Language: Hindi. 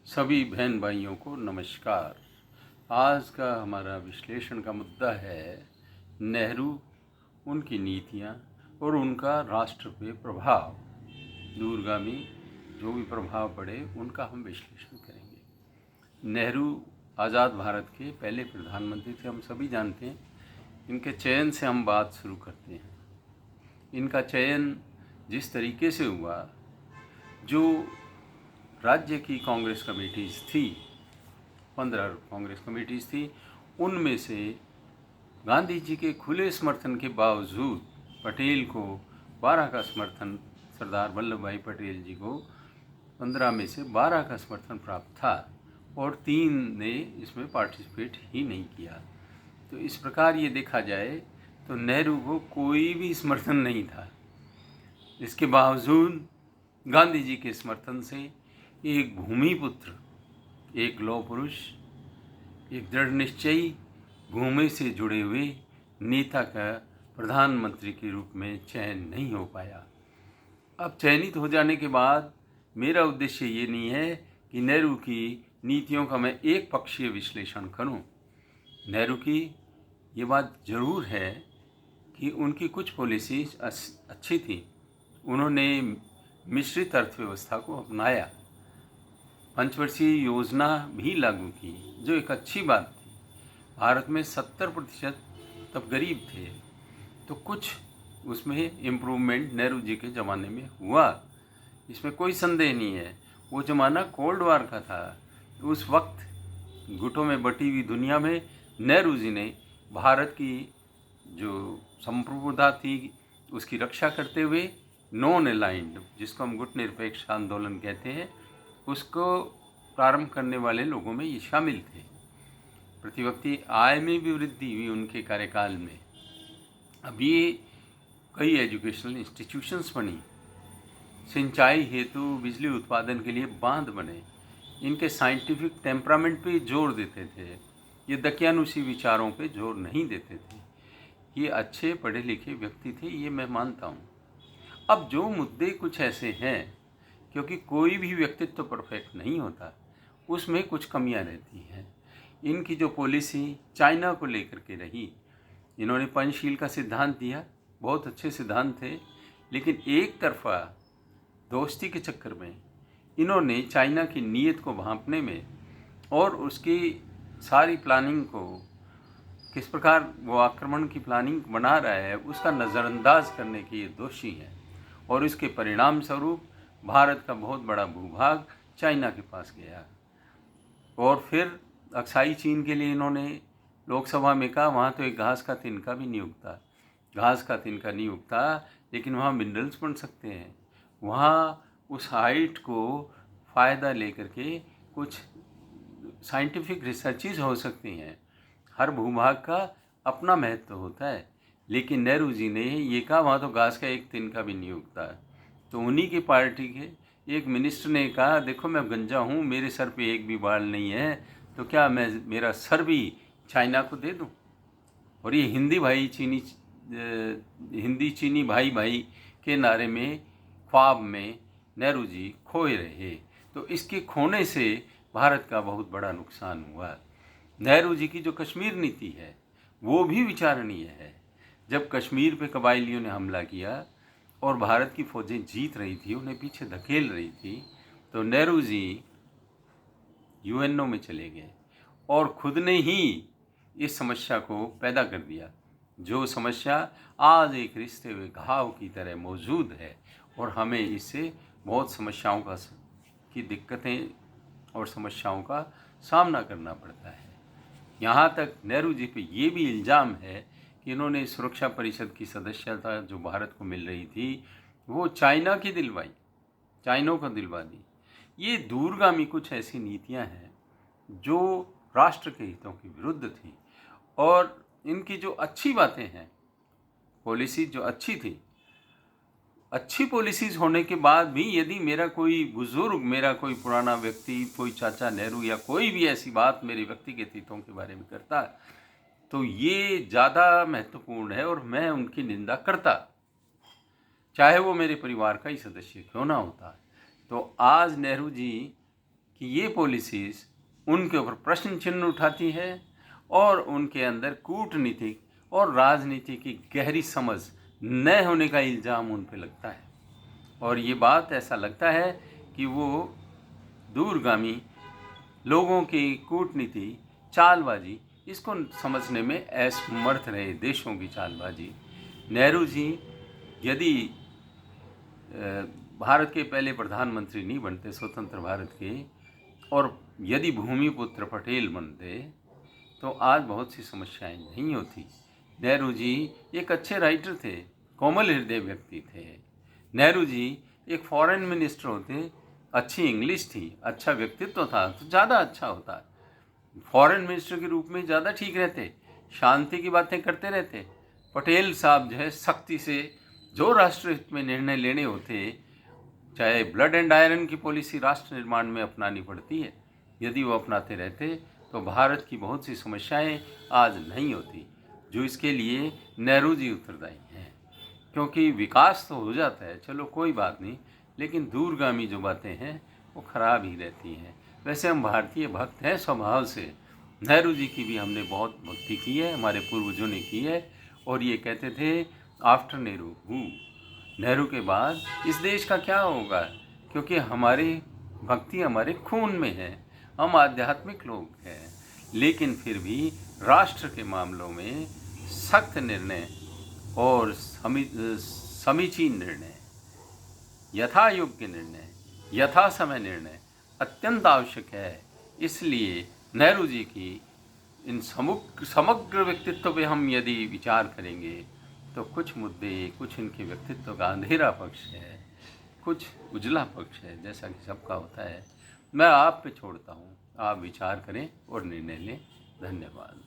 सभी बहन भाइयों को नमस्कार। आज का हमारा विश्लेषण का मुद्दा है नेहरू, उनकी नीतियाँ और उनका राष्ट्र पे प्रभाव। दूरगामी जो भी प्रभाव पड़े उनका हम विश्लेषण करेंगे। नेहरू आज़ाद भारत के पहले प्रधानमंत्री थे, हम सभी जानते हैं। इनके चयन से हम बात शुरू करते हैं। इनका चयन जिस तरीके से हुआ, जो राज्य की कांग्रेस कमेटीज़ थी, 15 कांग्रेस कमेटीज़ थी, उनमें से गांधी जी के खुले समर्थन के बावजूद पटेल को 12 का समर्थन, सरदार वल्लभ भाई पटेल जी को 15 में से 12 का समर्थन प्राप्त था और 3 ने इसमें पार्टिसिपेट ही नहीं किया। तो इस प्रकार ये देखा जाए तो नेहरू को कोई भी समर्थन नहीं था। इसके बावजूद गांधी जी के समर्थन से एक भूमिपुत्र, एक लौह पुरुष, एक दृढ़ निश्चयी, भूमि से जुड़े हुए नेता का प्रधानमंत्री के रूप में चयन नहीं हो पाया। अब चयनित हो जाने के बाद मेरा उद्देश्य ये नहीं है कि नेहरू की नीतियों का मैं एक पक्षीय विश्लेषण करूं। नेहरू की ये बात ज़रूर है कि उनकी कुछ पॉलिसीज अच्छी थी। उन्होंने मिश्रित अर्थव्यवस्था को अपनाया, पंचवर्षीय योजना भी लागू की, जो एक अच्छी बात थी। भारत में 70% तब गरीब थे, तो कुछ उसमें इम्प्रूवमेंट नेहरू जी के ज़माने में हुआ, इसमें कोई संदेह नहीं है। वो ज़माना कोल्ड वार का था, तो उस वक्त गुटों में बटी हुई दुनिया में नेहरू जी ने भारत की जो संप्रभुता थी उसकी रक्षा करते हुए नॉन अलाइंड, जिसको हम गुट निरपेक्ष आंदोलन कहते हैं, उसको प्रारंभ करने वाले लोगों में ये शामिल थे। प्रतिव्यक्ति आय में भी वृद्धि हुई उनके कार्यकाल में। अब ये कई एजुकेशनल इंस्टीट्यूशंस बनी, सिंचाई हेतु बिजली उत्पादन के लिए बांध बने। इनके साइंटिफिक टेम्परामेंट पे जोर देते थे, ये दकियानुसी विचारों पे जोर नहीं देते थे। ये अच्छे पढ़े लिखे व्यक्ति थे, ये मैं मानता हूँ। अब जो मुद्दे कुछ ऐसे हैं, क्योंकि कोई भी व्यक्तित्व तो परफेक्ट नहीं होता, उसमें कुछ कमियां रहती हैं। इनकी जो पॉलिसी चाइना को लेकर के रही, इन्होंने पंचशील का सिद्धांत दिया, बहुत अच्छे सिद्धांत थे, लेकिन एक तरफा दोस्ती के चक्कर में इन्होंने चाइना की नीयत को भांपने में और उसकी सारी प्लानिंग को, किस प्रकार वो आक्रमण की प्लानिंग बना रहा है, उसका नज़रअंदाज करने के ये दोषी हैं। और इसके परिणाम स्वरूप भारत का बहुत बड़ा भूभाग चाइना के पास गया। और फिर अक्साई चीन के लिए इन्होंने लोकसभा में कहा, वहाँ तो एक घास का तिनका भी नहीं उगता, घास का तिनका नहीं उगता, लेकिन वहाँ मिनरल्स बन सकते हैं। वहाँ उस हाइट को फ़ायदा लेकर के कुछ साइंटिफिक रिसर्चेज हो सकती हैं। हर भूभाग का अपना महत्व होता है, लेकिन नेहरू जी ने ये कहा वहाँ तो घास का एक तिनका भी नहीं उगता है। तो उन्हीं की पार्टी के एक मिनिस्टर ने कहा, देखो मैं गंजा हूँ, मेरे सर पे एक भी बाल नहीं है, तो क्या मैं मेरा सर भी चाइना को दे दूँ? और ये हिंदी चीनी भाई भाई के नारे में, ख्वाब में नेहरू जी खोए रहे। तो इसके खोने से भारत का बहुत बड़ा नुकसान हुआ। नेहरू जी की जो कश्मीर नीति है वो भी विचारणीय है। जब कश्मीर पे कबायलियों ने हमला किया और भारत की फौजें जीत रही थी, उन्हें पीछे धकेल रही थी, तो नेहरू जी यूएनओ में चले गए और खुद ने ही इस समस्या को पैदा कर दिया, जो समस्या आज एक रिश्ते हुए घाव की तरह मौजूद है और हमें इससे बहुत समस्याओं की दिक्कतें और समस्याओं का सामना करना पड़ता है। यहाँ तक नेहरू जी पे ये भी इल्ज़ाम है कि इन्होंने सुरक्षा परिषद की सदस्यता जो भारत को मिल रही थी वो चाइना की दिलवाई, चाइनों को दिलवा दी। ये दूरगामी कुछ ऐसी नीतियाँ हैं जो राष्ट्र के हितों के विरुद्ध थी। और इनकी जो अच्छी बातें हैं, पॉलिसी जो अच्छी थी, अच्छी पॉलिसीज़ होने के बाद भी यदि मेरा कोई बुज़ुर्ग, मेरा कोई पुराना व्यक्ति, कोई चाचा नेहरू या कोई भी ऐसी बात मेरे व्यक्तिगत हितों के बारे में करता, तो ये ज़्यादा महत्वपूर्ण है और मैं उनकी निंदा करता, चाहे वो मेरे परिवार का ही सदस्य क्यों ना होता। तो आज नेहरू जी कि ये पॉलिसीज़ उनके ऊपर प्रश्न चिन्ह उठाती है और उनके अंदर कूटनीतिक और राजनीति की गहरी समझ न होने का इल्ज़ाम उन पे लगता है। और ये बात ऐसा लगता है कि वो दूरगामी लोगों की कूटनीति, चालबाजी, इसको समझने में असमर्थ रहे, देशों की चालबाजी। नेहरू जी यदि भारत के पहले प्रधानमंत्री नहीं बनते स्वतंत्र भारत के, और यदि भूमिपुत्र पटेल बनते, तो आज बहुत सी समस्याएं नहीं होती। नेहरू जी एक अच्छे राइटर थे, कोमल हृदय व्यक्ति थे। नेहरू जी एक फॉरेन मिनिस्टर होते, अच्छी इंग्लिश थी, अच्छा व्यक्तित्व था, तो ज़्यादा अच्छा होता। फॉरेन मिनिस्टर के रूप में ज़्यादा ठीक रहते, शांति की बातें करते रहते। पटेल साहब जो है सख्ती से जो राष्ट्रहित में निर्णय लेने होते, चाहे ब्लड एंड आयरन की पॉलिसी राष्ट्र निर्माण में अपनानी पड़ती है, यदि वो अपनाते रहते तो भारत की बहुत सी समस्याएं आज नहीं होती, जो इसके लिए नेहरू जी उत्तरदायी हैं। क्योंकि विकास तो हो जाता है, चलो कोई बात नहीं, लेकिन दूरगामी जो बातें हैं वो खराब ही रहती हैं। वैसे हम भारतीय भक्त हैं स्वभाव से, नेहरू जी की भी हमने बहुत भक्ति की है, हमारे पूर्वजों ने की है, और ये कहते थे आफ्टर नेहरू हूँ, नेहरू के बाद इस देश का क्या होगा, क्योंकि हमारी भक्ति हमारे खून में है, हम आध्यात्मिक लोग हैं। लेकिन फिर भी राष्ट्र के मामलों में सख्त निर्णय और समीचीन निर्णय, यथा योग्य निर्णय, यथा समय निर्णय अत्यंत आवश्यक है। इसलिए नेहरू जी की इन समग्र व्यक्तित्व पे हम यदि विचार करेंगे तो कुछ मुद्दे, कुछ इनके व्यक्तित्व का अंधेरा पक्ष है, कुछ उजला पक्ष है, जैसा कि सबका होता है। मैं आप पे छोड़ता हूँ, आप विचार करें और निर्णय लें। धन्यवाद।